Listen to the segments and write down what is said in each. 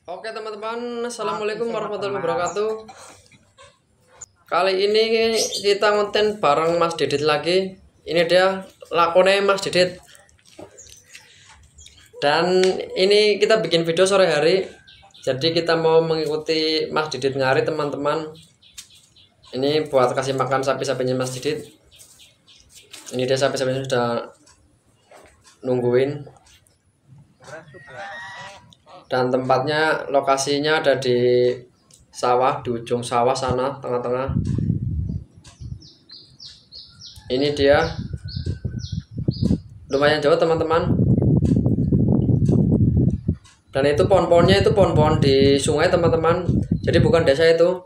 Oke teman-teman, assalamualaikum warahmatullahi wabarakatuh. Kali ini kita konten bareng Mas Didit lagi. Ini dia lakonnya Mas Didit. Dan ini kita bikin video sore hari. Jadi kita mau mengikuti Mas Didit ngarit teman-teman. Ini buat kasih makan sapi-sapinya Mas Didit. Ini dia sapi-sapinya sudah nungguin. Dan tempatnya, lokasinya ada di sawah, di ujung sawah sana, tengah-tengah. Ini dia, lumayan jauh teman-teman. Dan itu pohon-pohonnya itu pohon-pohon di sungai teman-teman. Jadi bukan desa itu.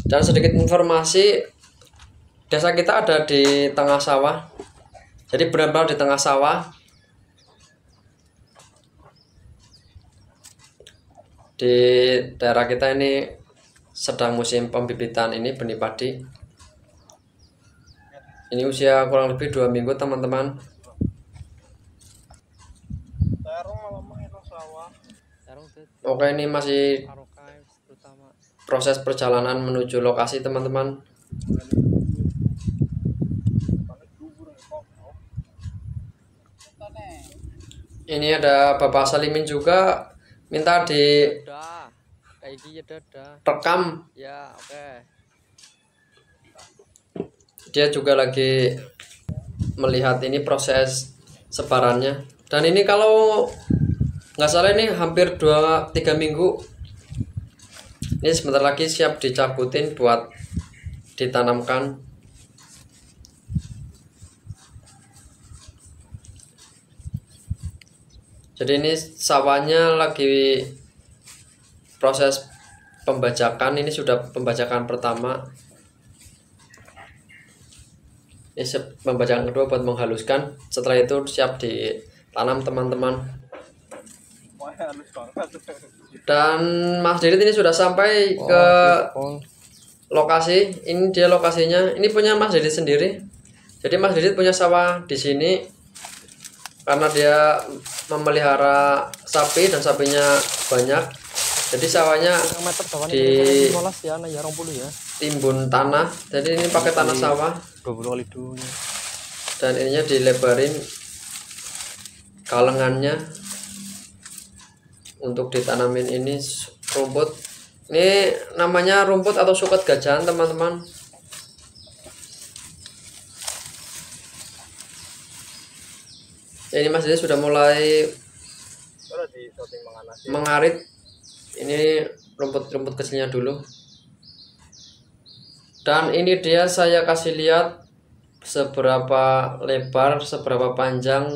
Dan sedikit informasi, desa kita ada di tengah sawah. Jadi benar-benar di tengah sawah. Di daerah kita ini sedang musim pembibitan ini benih padi. Ini usia kurang lebih 2 minggu teman-teman. Oke, ini masih proses perjalanan menuju lokasi teman-teman. Ini ada Bapak Salimin juga, minta di rekam ya. Oke, dia juga lagi melihat ini proses sebarannya. Dan ini kalau nggak salah ini hampir 2-3 minggu. Ini sebentar lagi siap dicabutin buat ditanamkan. Jadi ini sawahnya lagi proses pembajakan. Ini sudah pembajakan pertama. Ini pembajakan kedua buat menghaluskan. Setelah itu siap ditanam teman-teman. Dan Mas Didit ini sudah sampai ke lokasi. Ini dia lokasinya. Ini punya Mas Didit sendiri. Jadi Mas Didit punya sawah di sini karena dia memelihara sapi dan sapinya banyak. Jadi sawahnya di timbun tanah. Jadi ini pakai tanah sawah. Dan ininya dilebarin kalengannya untuk ditanamin ini rumput. Ini namanya rumput atau suket gajahan teman-teman. Ini Mas Didit sudah mulai mengarit. Ini rumput-rumput kecilnya dulu. Dan ini dia saya kasih lihat seberapa lebar, seberapa panjang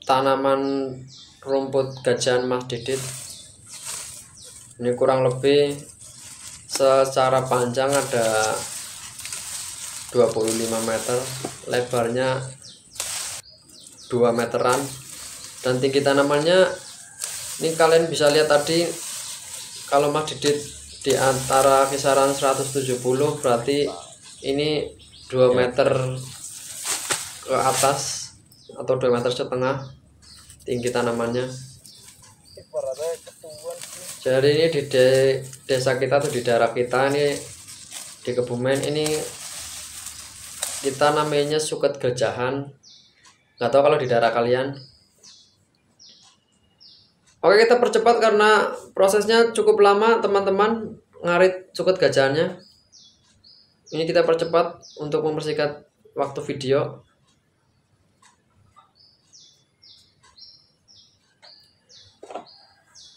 tanaman rumput gajahan Mas Didit. Ini kurang lebih secara panjang ada 25 meter, lebarnya 2 meteran, dan tinggi tanamannya ini kalian bisa lihat tadi. Kalau Mas Didit di antara kisaran 170, berarti ini 2 meter ke atas atau 2,5 meter tinggi tanamannya. Jadi ini di desa kita tuh, di daerah kita ini di Kebumen ini kita namanya suket gajahan. Nggak tahu kalau di daerah kalian. Oke, kita percepat karena prosesnya cukup lama teman-teman ngarit suket gajahannya. Ini kita percepat untuk mempersingkat waktu video.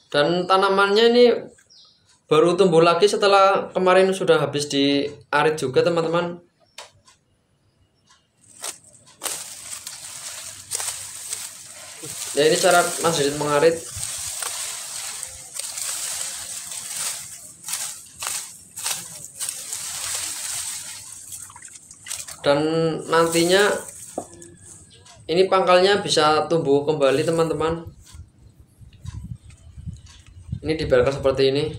Dan tanamannya ini baru tumbuh lagi setelah kemarin sudah habis diarit juga teman-teman. Ya, ini cara Mas Didit mengarit. Dan nantinya ini pangkalnya bisa tumbuh kembali teman-teman. Ini dibiarkan seperti ini.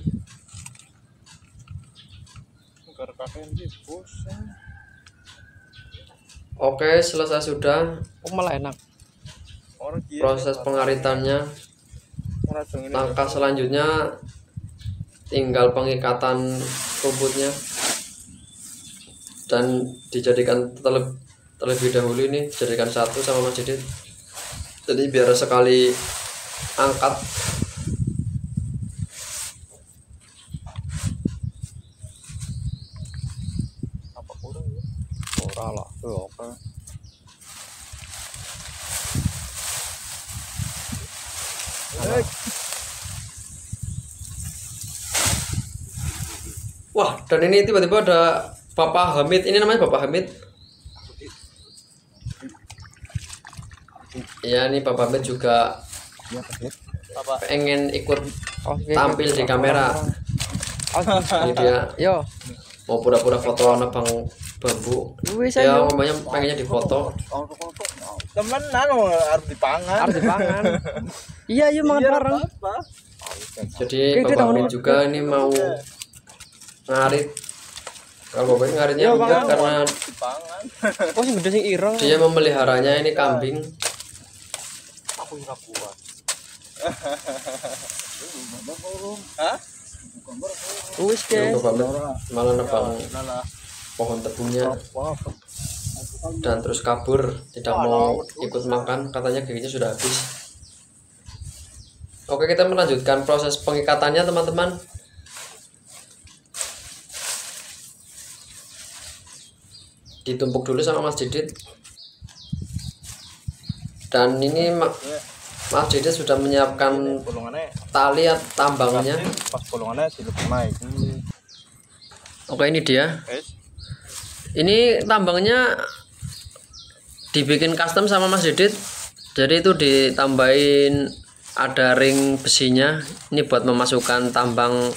Oke, selesai sudah. Malah enak. Proses pengaritannya Langkah selanjutnya tinggal pengikatan rumputnya dan dijadikan terlebih dahulu. Ini dijadikan satu sama Mas Didit, jadi biar sekali angkat. Apa kurang ya? Ora lah, oke. Wah, dan ini tiba-tiba ada Bapak Hamid. Ini namanya Bapak Hamid. Ya, ini Bapak Hamid juga pengen ikut tampil di kamera. Ini dia Yo, mau pura-pura foto anak Bang Bambu. Ya, mamanya pengennya difoto. Temenan harus dipangan. harus dipangan. Iya, yuk makan bareng. Jadi Bapak Hamid juga ini mau ngarit. Kalau Bapak ngaritnya mungkin karena Dipangan. Oh, sing gede sing ireng. dia memeliharanya ini kambing. Aku nggak kuat. Hah? Wis Yang ke. Bapak Hamid malah nebang Nah, pohon tebunya dan terus kabur, tidak mau ikut makan, katanya giginya sudah habis. Oke, kita melanjutkan proses pengikatannya teman-teman. Ditumpuk dulu sama Mas Didit. Dan ini Mas Didit sudah menyiapkan bolongannya tali tambangnya. pas bolongannya silap naik. Oke, ini dia. Guys, Ini tambangnya dibikin custom sama Mas Didit. Jadi itu ditambahin ada ring besinya. Ini buat memasukkan tambang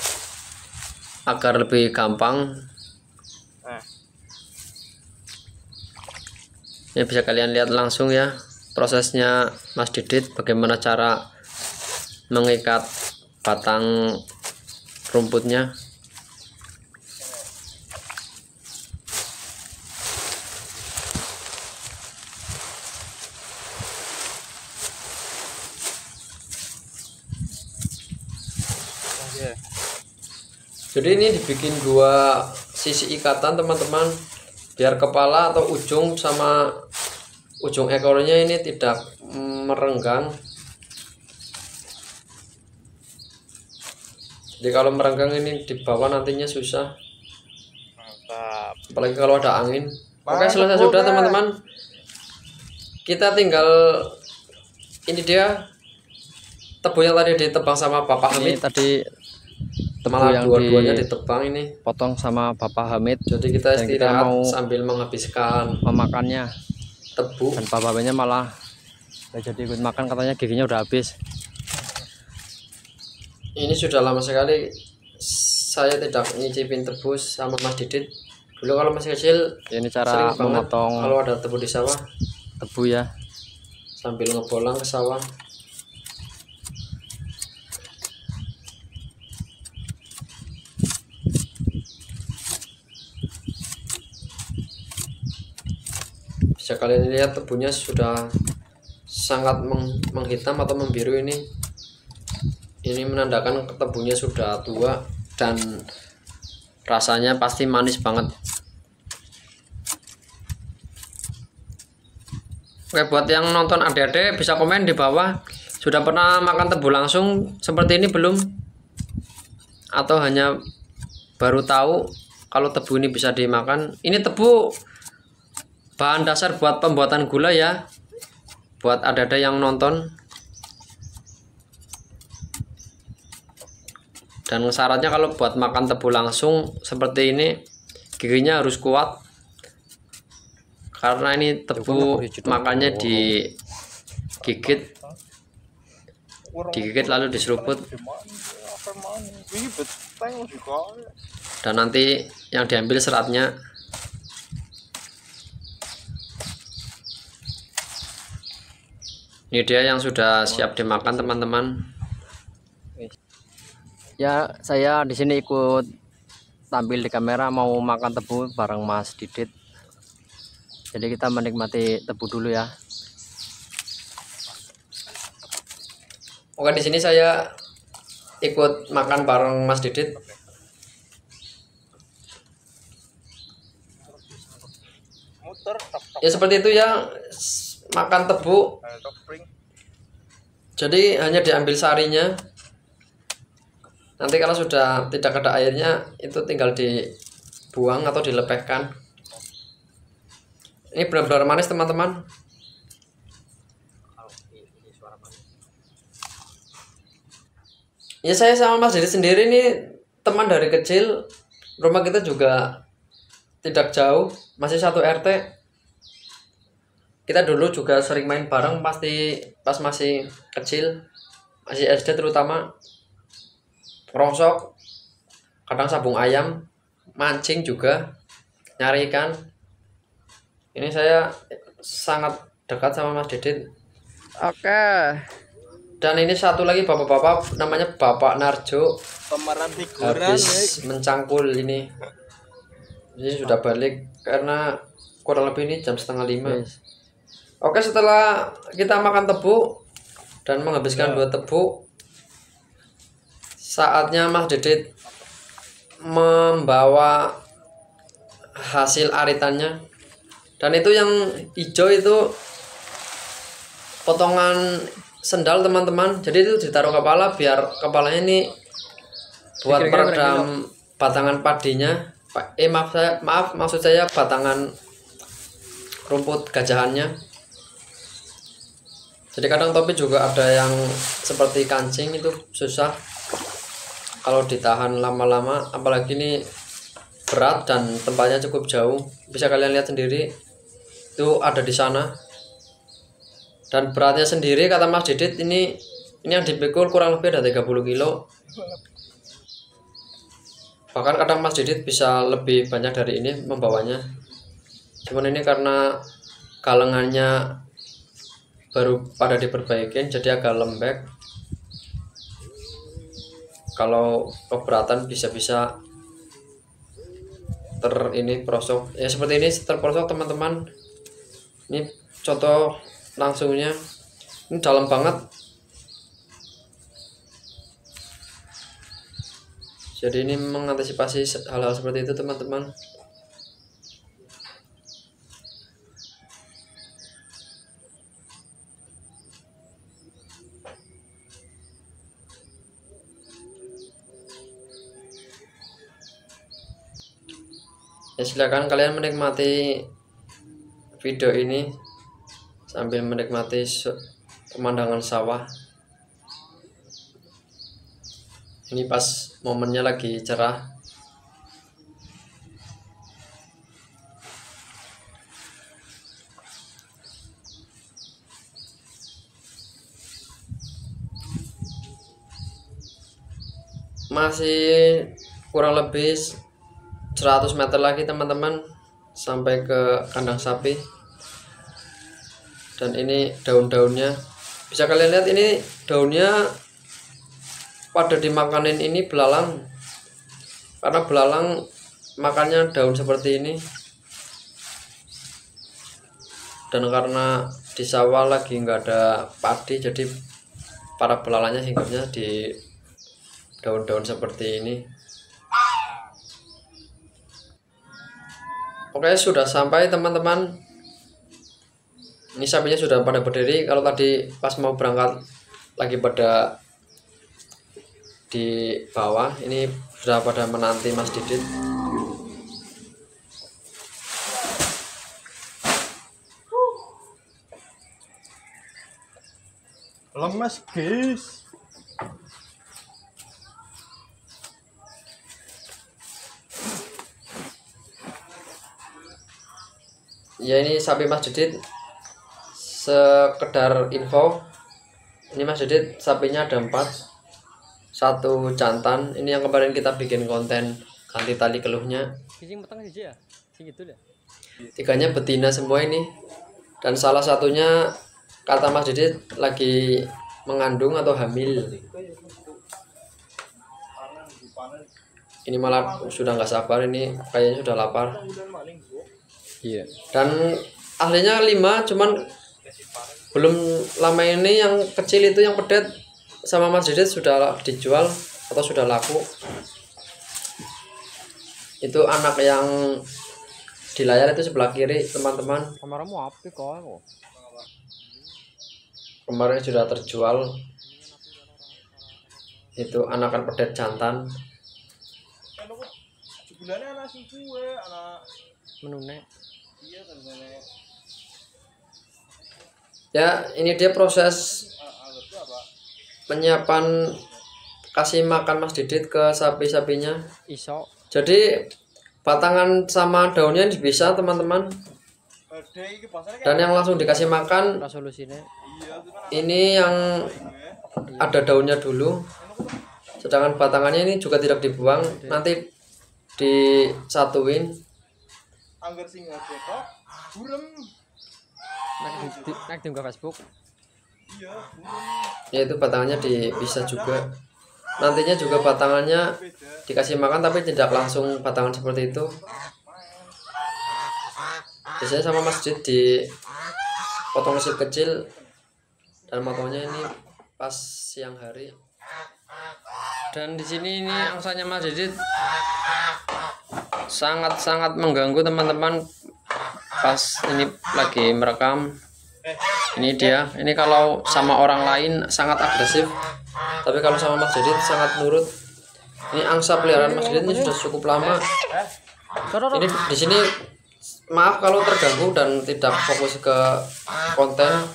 agar lebih gampang. nah, Ini bisa kalian lihat langsung ya prosesnya Mas Didit, bagaimana cara mengikat batang rumputnya. ya. Jadi ini dibikin dua sisi ikatan teman-teman, biar kepala atau ujung sama ujung ekornya ini tidak merenggang. Jadi kalau merenggang ini di bawah nantinya susah, Mantap. apalagi kalau ada angin. Oke, Mantap, selesai sudah Bos. teman-teman. Kita tinggal, ini dia tebu yang tadi ditebang sama Bapak Ini Hamid. tadi tebu Malah yang dua-duanya ditebang ini. dipotong sama Bapak Hamid. Jadi kita Dan kita istirahat mau sambil menghabiskan memakannya. tebu. Dan Bapak Hamidnya malah gak jadi ikut makan, katanya giginya udah habis. Ini sudah lama sekali saya tidak nyicipin tebu sama Mas Didit. Dulu kalau masih kecil Ini sering cara banget memotong kalau ada tebu di sawah tebu ya. sambil ngebolang ke sawah. Bisa kalian lihat tebunya sudah sangat menghitam atau membiru ini. Ini menandakan tebunya sudah tua dan rasanya pasti manis banget. Oke, buat yang nonton adik-adik bisa komen di bawah, sudah pernah makan tebu langsung seperti ini belum? Atau hanya baru tahu kalau tebu ini bisa dimakan? Ini tebu bahan dasar buat pembuatan gula ya, buat adik-adik yang nonton. Dan syaratnya kalau buat makan tebu langsung seperti ini, giginya harus kuat. Karena ini tebu makannya digigit lalu diseruput. Dan nanti yang diambil seratnya. Ini dia yang sudah siap dimakan teman-teman. Ya, saya di sini ikut tampil di kamera mau makan tebu bareng Mas Didit. Jadi kita menikmati tebu dulu ya. Oke, di sini saya ikut makan bareng Mas Didit. Muter tok tok. Ya seperti itu ya, makan tebu. Tok spring. Jadi hanya diambil sarinya. Nanti kalau sudah tidak ada airnya, itu tinggal dibuang atau dilepehkan. Ini benar-benar manis teman-teman. Ya saya sama Mas Didi sendiri nih teman dari kecil. Rumah kita juga tidak jauh, masih satu RT. Kita dulu juga sering main bareng pasti pas masih kecil, masih SD terutama. Rongsok, kadang sabung ayam, mancing juga, nyari ikan. Ini saya sangat dekat sama Mas Didit. Oke. Dan ini satu lagi bapak-bapak, namanya Bapak Narjo, Pemeran figuran. habis mencangkul ini. Ini sudah balik karena kurang lebih ini jam 4:30. Oke, setelah kita makan tebu dan menghabiskan 2 tebu, saatnya Mas Didit membawa hasil aritannya. Dan itu yang hijau itu potongan sendal teman-teman. Jadi itu ditaruh kepala biar kepalanya ini buat peredam batangan padinya. Maksud saya batangan rumput gajahannya. Jadi kadang topi juga ada yang seperti kancing, itu susah kalau ditahan lama-lama, apalagi ini berat dan tempatnya cukup jauh. Bisa kalian lihat sendiri, itu ada di sana. Dan beratnya sendiri kata Mas Didit ini yang dipikul kurang lebih ada 30 kilo. Bahkan kadang Mas Didit bisa lebih banyak dari ini membawanya. Cuman ini karena galengannya baru pada diperbaikin jadi agak lembek. Kalau keberatan bisa-bisa ini prosok ya, seperti ini terprosok teman-teman. Ini contoh langsungnya, ini dalam banget. Jadi ini mengantisipasi hal-hal seperti itu teman-teman. Ya silakan kalian menikmati video ini sambil menikmati pemandangan sawah. Ini pas momennya lagi cerah. Masih kurang lebih 100 meter lagi teman-teman sampai ke kandang sapi. Dan ini daun-daunnya bisa kalian lihat, ini daunnya pada dimakanin ini belalang, karena belalang makannya daun seperti ini. Dan karena di sawah lagi nggak ada padi, jadi para belalangnya hinggapnya di daun-daun seperti ini. Oke, sudah sampai teman-teman. Ini sapinya sudah pada berdiri. Kalau tadi pas mau berangkat lagi pada di bawah, ini sudah pada menanti Mas Didit. Lemes guys. Ya ini sapi Mas Didit, sekedar info. Ini Mas Didit sapinya ada 4, 1 jantan. Ini yang kemarin kita bikin konten ganti tali keluhnya. 3-nya betina semua ini. Dan salah satunya kata Mas Didit lagi mengandung atau hamil. Ini malah sudah nggak sabar, ini kayaknya sudah lapar. Iya. Dan ahlinya 5, cuman belum lama ini yang kecil itu yang pedet sama Mas Didit sudah dijual atau sudah laku. Itu anak yang di layar itu sebelah kiri teman-teman, Kameramu apik kok. kemarin sudah terjual. Itu anakan pedet jantan. Sebulannya anak sing kuwe, anak Menune. iya sebenarnya. Ya, ini dia proses Anggapnya apa? penyiapan kasih makan Mas Didit ke sapi-sapinya. Iso. Jadi batangan sama daunnya bisa teman-teman, Badai iki bahasanya dan yang langsung dikasih makan Resolusinya. iya itu kan ini yang ada daunnya dulu, sedangkan batangannya ini juga tidak dibuang, nanti disatuin. anggar singa cetok burem. Naik di Facebook. Iya, burem. Yaitu batangannya bisa juga, nantinya juga batangannya Beda. dikasih makan tapi tidak langsung batangan seperti itu. Biasanya sama Mas Didit dipotong kecil-kecil, dan motongnya ini pas siang hari. Dan di sini ini angsanya Mas Didit sangat-sangat mengganggu teman-teman pas ini lagi merekam. Ini dia, ini kalau sama orang lain sangat agresif, tapi kalau sama Mas Didit sangat nurut. Ini angsa peliharaan Mas Didit ini sudah cukup lama. Ini di sini maaf kalau terganggu dan tidak fokus ke konten.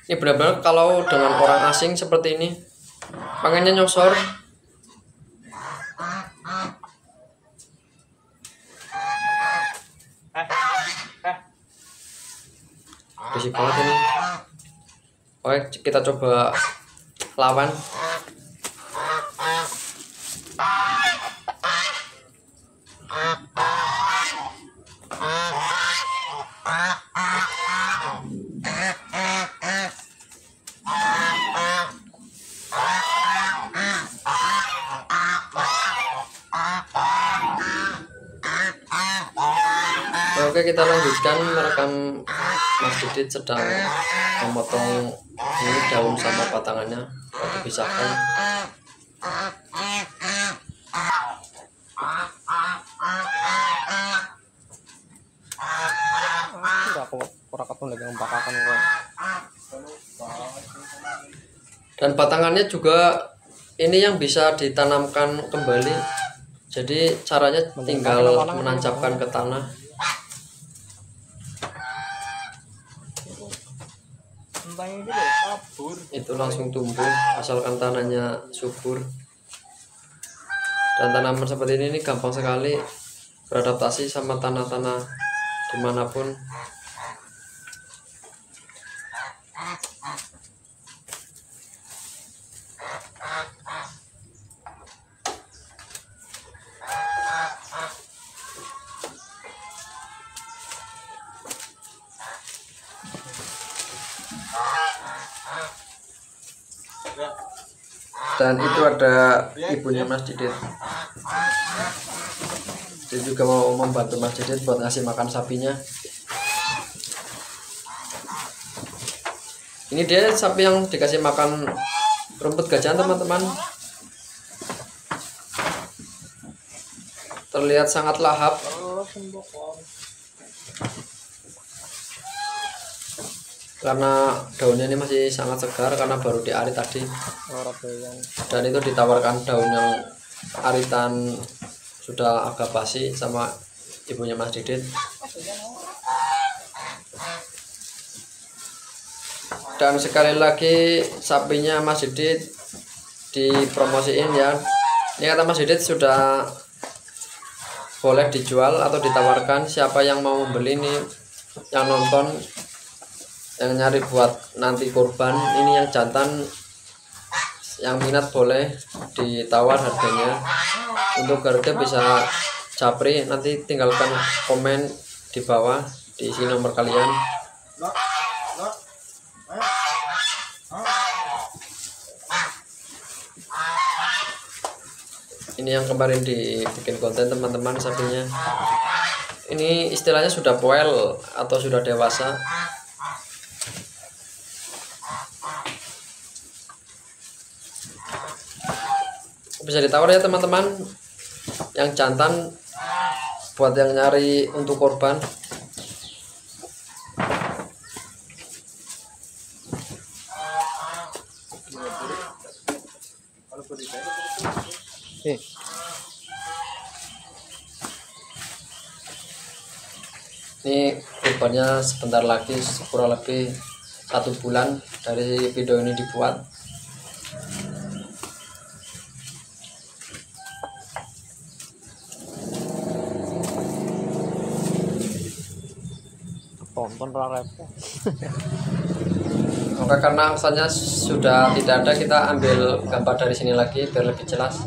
Ini benar-benar kalau dengan orang asing seperti ini pengennya nyosor. Berisik banget ini. Oke, kita coba lawan. Oke, kita lanjutkan merekam Mas Didit sedang memotong ini daun sama batangannya, dipisahkan. Udah aku kurang ketemu lagi membakakan kok. Dan batangannya juga ini yang bisa ditanamkan kembali. Jadi caranya tinggal menancapkan ke tanah. Entahnya gitu kabur. Itu langsung tumbuh asalkan tanahnya subur. Dan tanaman seperti ini gampang sekali beradaptasi sama tanah-tanah dimanapun. Dan itu ada ibunya Mas Didit. Dia juga mau membantu Mas Didit buat ngasih makan sapinya. Ini dia sapi yang dikasih makan rumput gajahan teman-teman. Terlihat sangat lahap. Karena daunnya ini masih sangat segar karena baru diarit tadi. Dan itu ditawarkan daun yang aritan sudah agak basi sama ibunya Mas Didit. Dan sekali lagi sapinya Mas Didit dipromosiin ya. Ini kata Mas Didit sudah boleh dijual atau ditawarkan, siapa yang mau membeli nih, yang nonton, yang nyari buat nanti kurban, ini yang jantan, yang minat boleh ditawar harganya. Untuk harga bisa japri, nanti tinggalkan komen di bawah, diisi nomor kalian. Ini yang kemarin dibikin konten teman-teman, sapinya ini istilahnya sudah poel atau sudah dewasa. Bisa ditawar ya teman-teman, yang jantan buat yang nyari untuk korban. Ini korbannya sebentar lagi, kurang lebih 1 bulan dari video ini dibuat. Tonton repot. Maka karena angsanya sudah tidak ada, kita ambil gambar dari sini lagi biar lebih jelas.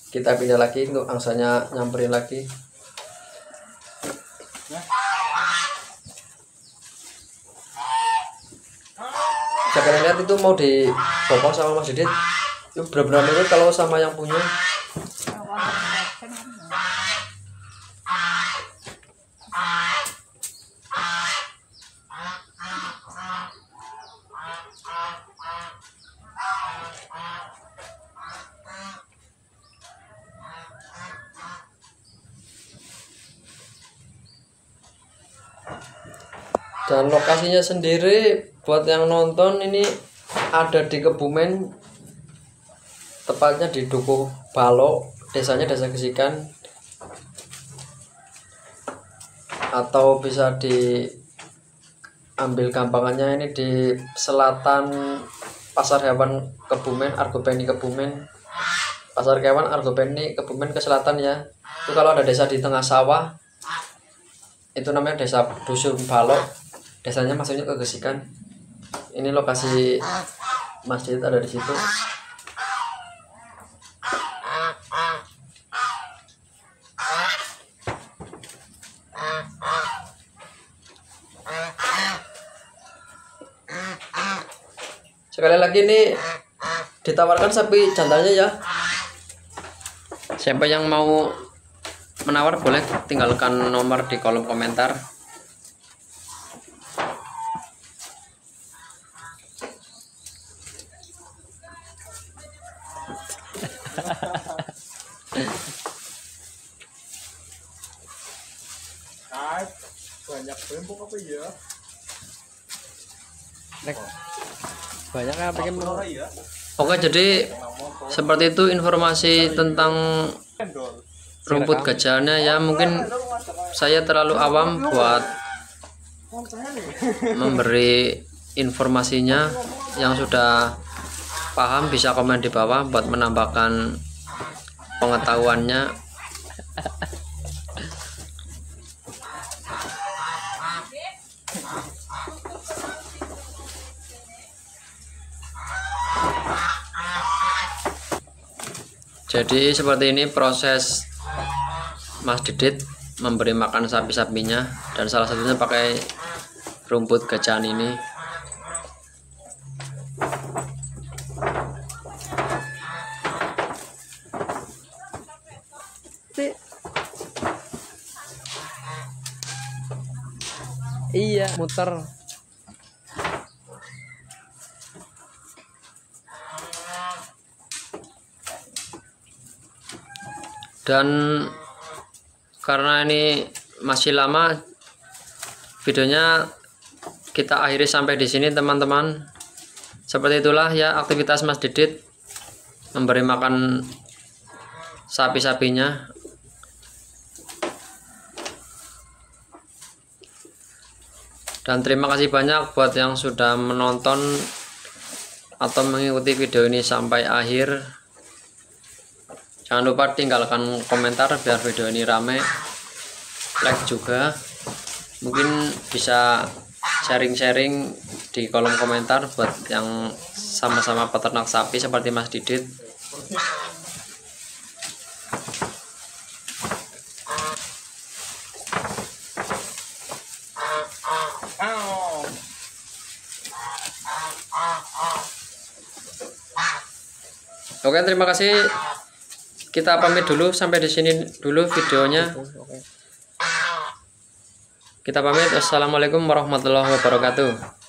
Kita pindah lagi untuk angsanya nyamperin lagi. Jangan lihat itu mau dibopong sama Mas Didit. Itu benar-benar mirip kalau sama yang punya. Dan lokasinya sendiri buat yang nonton ini ada di Kebumen, tepatnya di Dukuh Balo, desanya Desa Gesikan, atau bisa diambil gampangannya ini di selatan Pasar Hewan Kebumen, Argopeni Kebumen. Pasar Hewan Argopeni Kebumen ke selatan ya. Itu kalau ada desa di tengah sawah, itu namanya Desa Dusun Balo. Desanya masuknya ke Gesikan. Ini lokasi masjid ada di situ. Sekali lagi nih ditawarkan sapi jantannya ya. Siapa yang mau menawar boleh tinggalkan nomor di kolom komentar. Banyak bembong apa ya? Banyak apa yang mau? Ya. Oke, jadi seperti itu informasi tentang rumput gajahnya ya. Mungkin saya terlalu awam buat memberi informasinya. Yang sudah paham bisa komen di bawah buat menambahkan pengetahuannya. Jadi seperti ini proses Mas Didit memberi makan sapi-sapinya, dan salah satunya pakai rumput gajahan ini. Iya, muter. Dan karena ini masih lama, videonya kita akhiri sampai di sini teman-teman. Seperti itulah ya aktivitas Mas Didit memberi makan sapi-sapinya. Dan terima kasih banyak buat yang sudah menonton atau mengikuti video ini sampai akhir. Jangan lupa tinggalkan komentar biar video ini rame, like juga, mungkin bisa sharing-sharing di kolom komentar buat yang sama-sama peternak sapi seperti Mas Didit. Oke, terima kasih. Kita pamit dulu, sampai di sini dulu videonya. Kita pamit. Wassalamualaikum warahmatullahi wabarakatuh.